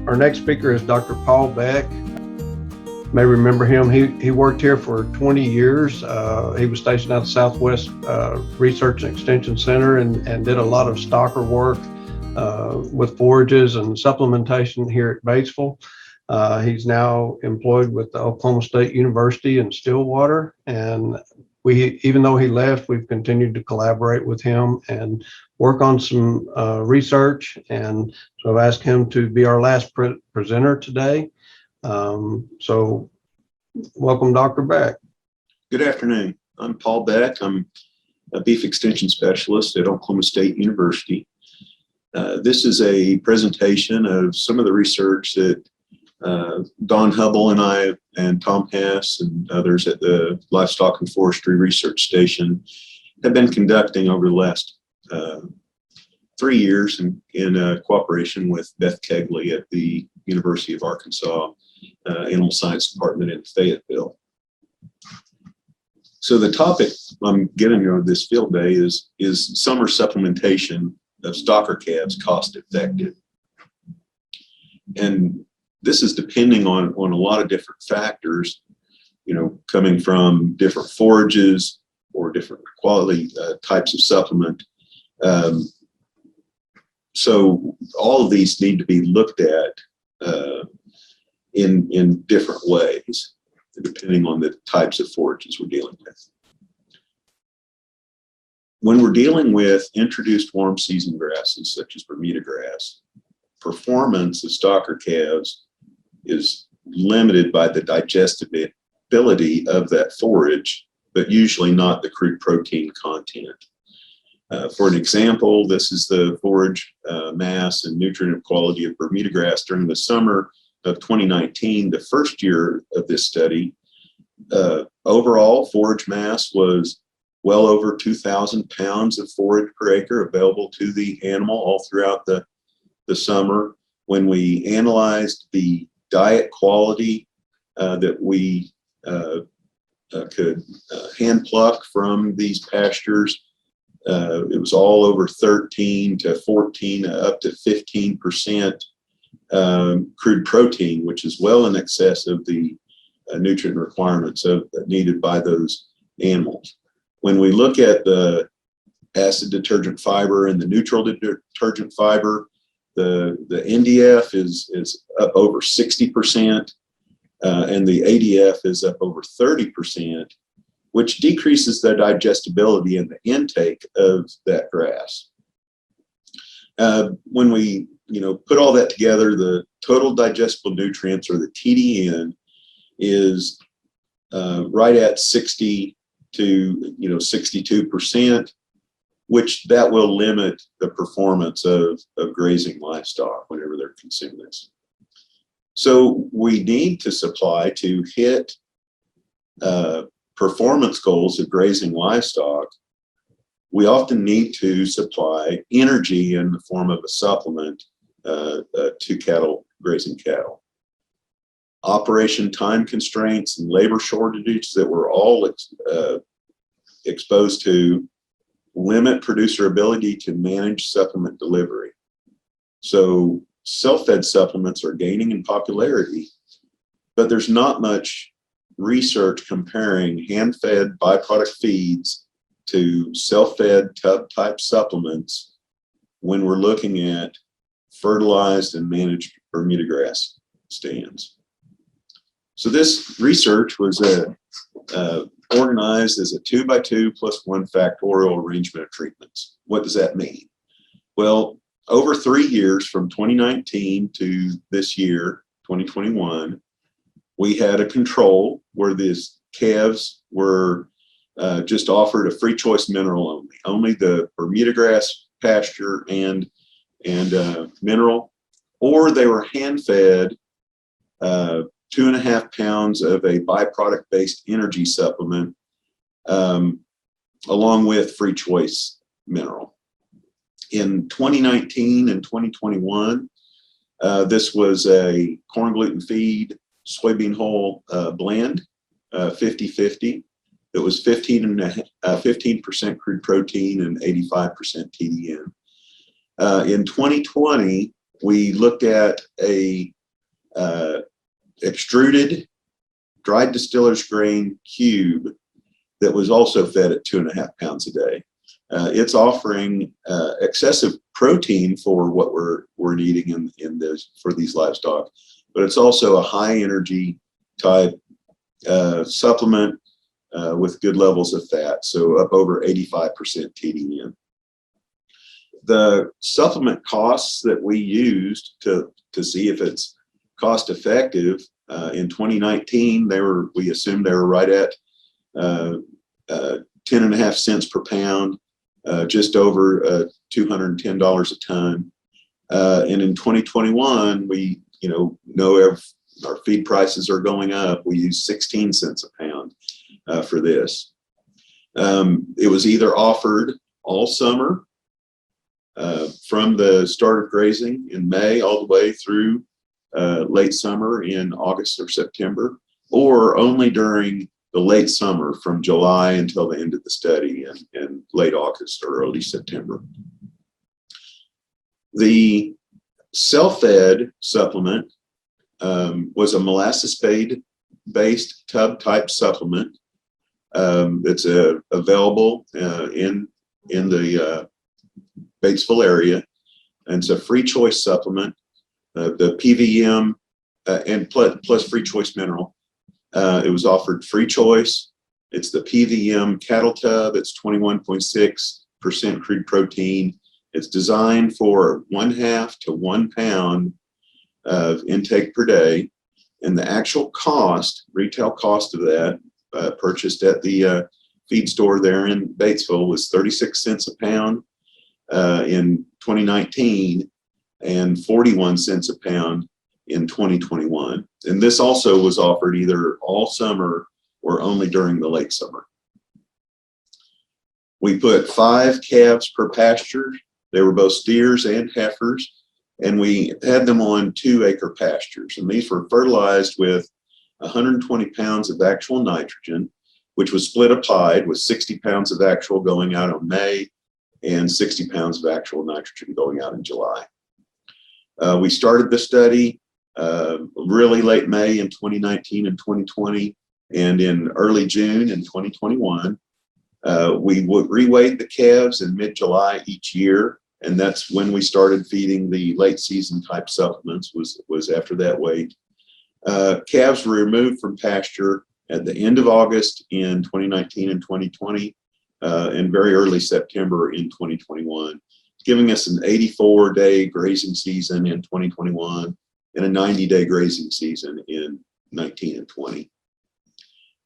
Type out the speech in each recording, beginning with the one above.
Our next speaker is Dr. Paul Beck. You may remember him. He worked here for 20 years. He was stationed at the Southwest Research and Extension Center and did a lot of stocker work with forages and supplementation here at Batesville. He's now employed with the Oklahoma State University in Stillwater, and even though he left, we've continued to collaborate with him and work on some research. And so I've asked him to be our last presenter today. So welcome, Dr. Beck. Good afternoon. I'm Paul Beck. I'm a beef extension specialist at Oklahoma State University. This is a presentation of some of the research that Don Hubble and I and Tom Hess and others at the Livestock and Forestry Research Station have been conducting over the last 3 years in cooperation with Beth Kegley at the University of Arkansas Animal Science Department in Fayetteville. So the topic I'm giving you on this field day is summer supplementation of stocker calves cost effective? And this is depending on a lot of different factors, coming from different forages or different quality types of supplement. So all of these need to be looked at in different ways, depending on the types of forages we're dealing with. When we're dealing with introduced warm season grasses, such as Bermuda grass, performance of stocker calves is limited by the digestibility of that forage, but usually not the crude protein content. For an example, this is the forage mass and nutrient quality of Bermuda grass during the summer of 2019, the first year of this study. Overall forage mass was well over 2,000 pounds of forage per acre available to the animal all throughout the summer. When we analyzed the diet quality that we could hand pluck from these pastures, it was all over 13 to 14, up to 15% crude protein, which is well in excess of the nutrient requirements needed by those animals. When we look at the acid detergent fiber and the neutral detergent fiber, the NDF is up over 60%, and the ADF is up over 30%, which decreases the digestibility and the intake of that grass. When we put all that together, the total digestible nutrients, or the TDN, is right at 60 to 62%, which that will limit the performance of grazing livestock whenever they're consuming this. So we need to supply to hit performance goals of grazing livestock. We often need to supply energy in the form of a supplement to cattle, grazing cattle. Operation time constraints and labor shortages that we're all exposed to limit producer ability to manage supplement delivery. So self-fed supplements are gaining in popularity, but there's not much research comparing hand-fed byproduct feeds to self-fed tub-type supplements when we're looking at fertilized and managed Bermuda grass stands. So this research was organized as a 2x2 + 1 factorial arrangement of treatments. What does that mean? Well, over 3 years, from 2019 to this year, 2021, we had a control where these calves were just offered a free choice mineral only the Bermuda grass pasture and mineral, or they were hand fed 2.5 pounds of a byproduct based energy supplement along with free choice mineral. In 2019 and 2021, this was a corn gluten feed soybean hull blend, 50-50. It was 15% crude protein and 85% TDN. In 2020, we looked at a extruded dried distiller's grain cube that was also fed at 2.5 pounds a day. It's offering excessive protein for what we're needing for these livestock, but it's also a high energy type supplement with good levels of fat, so up over 85% TDN. The supplement costs that we used to see if it's cost effective in 2019, we assumed they were right at 10.5 cents per pound, just over $210 a ton. And in 2021, we know our feed prices are going up. We use 16 cents a pound for this. It was either offered all summer from the start of grazing in May all the way through late summer in August or September, or only during the late summer from July until the end of the study in late August or early September. The cell-fed supplement was a molasses-based tub-type supplement. It's available in the Batesville area, and it's a free choice supplement. The PVM and plus free choice mineral. It was offered free choice. It's the PVM cattle tub. It's 21.6% crude protein. It's designed for 1/2 to 1 pound of intake per day. And the actual cost, retail cost of that, purchased at the feed store there in Batesville, was 36 cents a pound in 2019 and 41 cents a pound in 2021. And this also was offered either all summer or only during the late summer. We put 5 calves per pasture. They were both steers and heifers, and we had them on 2-acre pastures. And these were fertilized with 120 pounds of actual nitrogen, which was split applied with 60 pounds of actual going out on May and 60 pounds of actual nitrogen going out in July. We started the study really late May in 2019 and 2020, and in early June in 2021. We would reweight the calves in mid-July each year, and that's when we started feeding the late season type supplements, was after that weight. Calves were removed from pasture at the end of August in 2019 and 2020, and very early September in 2021, giving us an 84-day grazing season in 2021 and a 90-day grazing season in 19 and 20.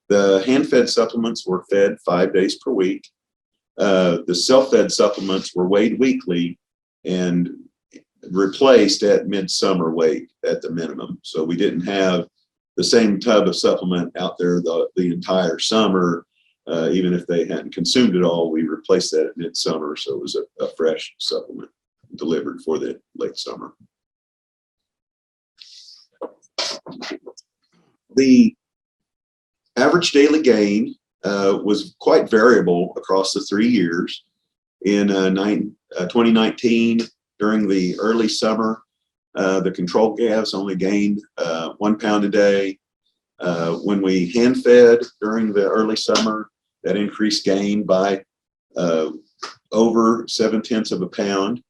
The hand-fed supplements were fed 5 days per week. The self-fed supplements were weighed weekly and replaced at midsummer weight at the minimum. So we didn't have the same tub of supplement out there the entire summer. Even if they hadn't consumed it all, we replaced that at midsummer. So it was a fresh supplement delivered for the late summer. The average daily gain was quite variable across the 3 years. In 2019, during the early summer, the control calves only gained 1 pound a day. When we hand fed during the early summer, that increased gain by over 0.7 of a pound.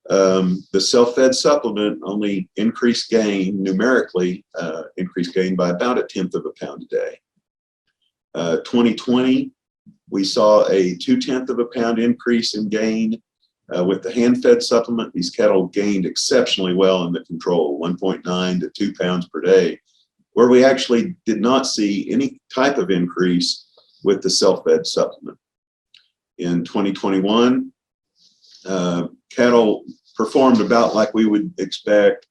The self-fed supplement only increased gain numerically, increased gain by about 1/10 of a pound a day. 2020, we saw a 0.2 of a pound increase in gain with the hand-fed supplement. These cattle gained exceptionally well in the control, 1.9 to 2 pounds per day, where we actually did not see any type of increase with the self-fed supplement. In 2021, cattle performed about like we would expect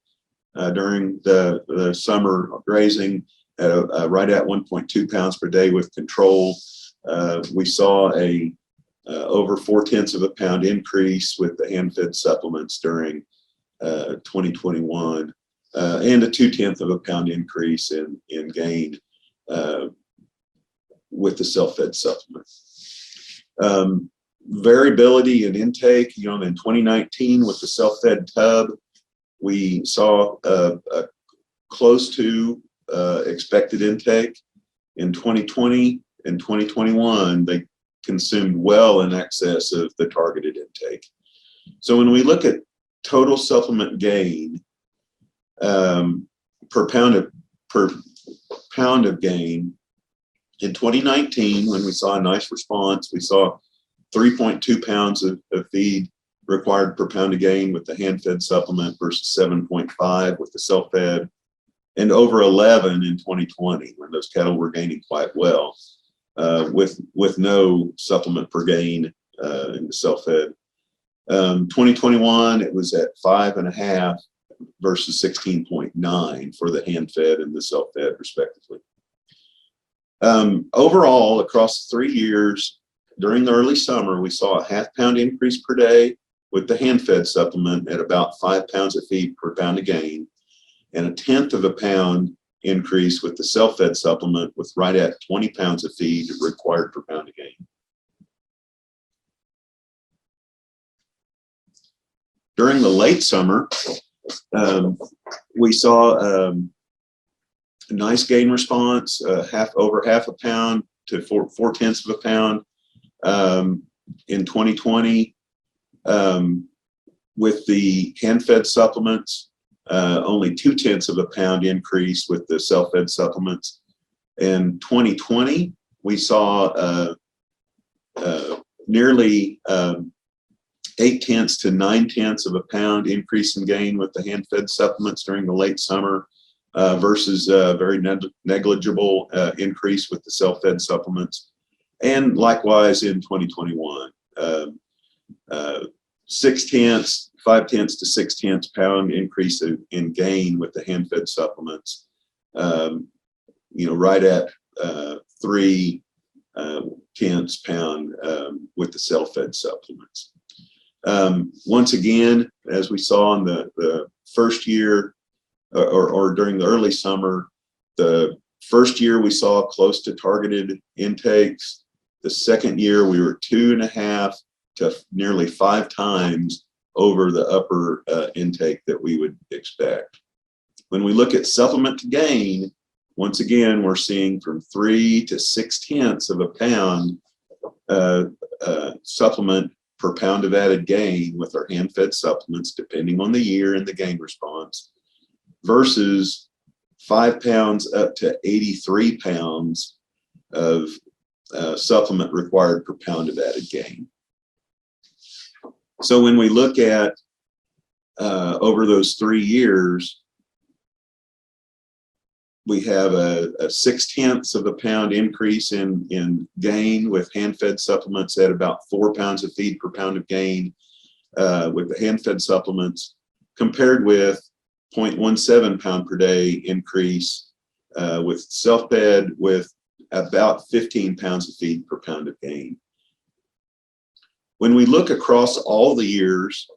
during the summer grazing, right at 1.2 pounds per day with control. We saw a over 0.4 of a pound increase with the hand-fed supplements during 2021, and a 0.2 of a pound increase in gain with the self-fed supplement. Variability in intake, in 2019 with the self-fed tub, we saw close to expected intake. In 2020 and 2021, they consumed well in excess of the targeted intake. So when we look at total supplement gain per pound of gain, in 2019, when we saw a nice response, we saw 3.2 pounds of feed required per pound of gain with the hand-fed supplement versus 7.5 with the self-fed, and over 11 in 2020 when those cattle were gaining quite well with no supplement per gain in the self-fed. 2021, it was at 5.5 versus 16.9 for the hand-fed and the self-fed respectively. Overall, across 3 years, during the early summer, we saw a 0.5 pound increase per day with the hand-fed supplement at about 5 pounds of feed per pound of gain, and a 0.1 pound increase with the self-fed supplement with right at 20 pounds of feed required per pound of gain. During the late summer, we saw a nice gain response, over 0.5 pound to 4/10 pound in 2020 with the hand-fed supplements. Only 0.2 pound increase with the self-fed supplements. In 2020, we saw nearly 0.8 to 0.9 pound increase in gain with the hand-fed supplements during the late summer versus a very negligible increase with the self-fed supplements. And likewise in 2021, 0.5 to 0.6 pound increase in gain with the hand-fed supplements. Right at 0.3 pound with the self-fed supplements. Once again, as we saw in the first year or during the early summer, the first year we saw close to targeted intakes. The second year we were 2.5 to nearly 5 times over the upper intake that we would expect. When we look at supplement to gain, once again, we're seeing from 3 to 0.6 pound supplement per pound of added gain with our hand-fed supplements, depending on the year and the gain response, versus 5 pounds up to 83 pounds of supplement required per pound of added gain. So when we look at over those 3 years, we have a 0.6 pound increase in gain with hand-fed supplements at about 4 pounds of feed per pound of gain with the hand-fed supplements, compared with 0.17 pound per day increase with self-fed with about 15 pounds of feed per pound of gain. When we look across all the years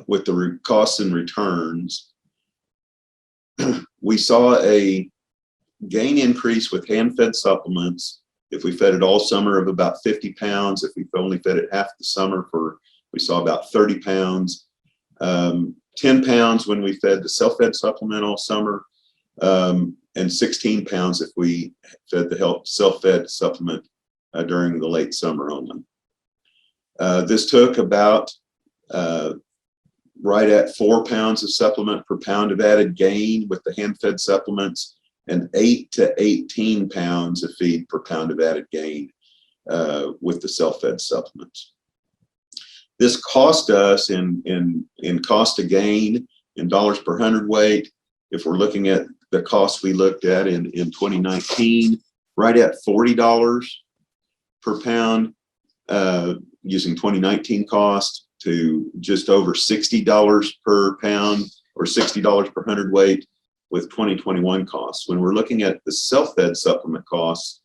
with the costs and returns, we saw a gain increase with hand-fed supplements. If we fed it all summer of about 50 pounds, if we only fed it half the summer, we saw about 30 pounds. 10 pounds when we fed the self-fed supplement all summer, and 16 pounds if we fed the self-fed supplement during the late summer only. This took about right at 4 pounds of supplement per pound of added gain with the hand-fed supplements, and 8 to 18 pounds of feed per pound of added gain with the self-fed supplements. This cost us in cost of gain in dollars per hundredweight. If we're looking at the cost we looked at in 2019, right at $40 per pound using 2019 cost, to just over $60 per pound or $60 per hundredweight with 2021 costs. When we're looking at the self-fed supplement costs,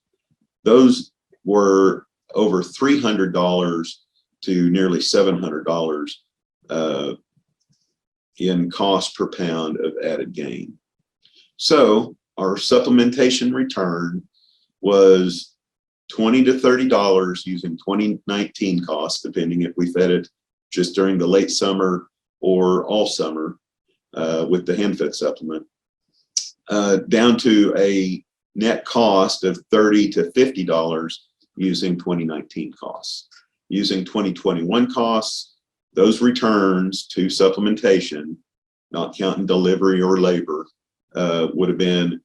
those were over $300 to nearly $700 in cost per pound of added gain. So our supplementation return was $20 to $30 using 2019 costs, depending if we fed it just during the late summer or all summer, with the hand-fed supplement, down to a net cost of $30 to $50 using 2019 costs. Using 2021 costs, those returns to supplementation, not counting delivery or labor, would have been,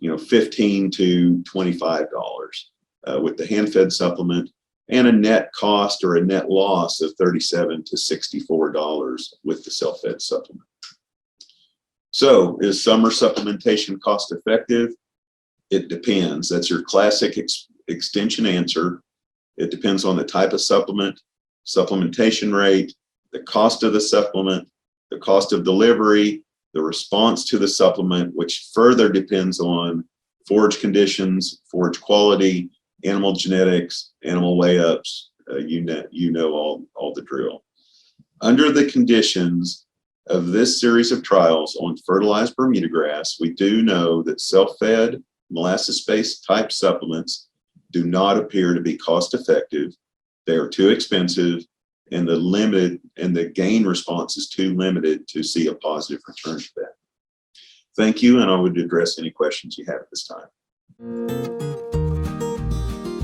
$15 to $25 with the hand-fed supplement, and a net cost or a net loss of $37 to $64 with the self-fed supplement. So, is summer supplementation cost effective? It depends. That's your classic extension answer. It depends on the type of supplement, supplementation rate, the cost of the supplement, the cost of delivery, the response to the supplement, which further depends on forage conditions, forage quality, animal genetics, animal weigh-ups. You know all the drill. Under the conditions of this series of trials on fertilized Bermuda grass, we do know that self-fed molasses-based type supplements do not appear to be cost effective. They are too expensive, and the gain response is too limited to see a positive return to that. Thank you, and I would address any questions you have at this time.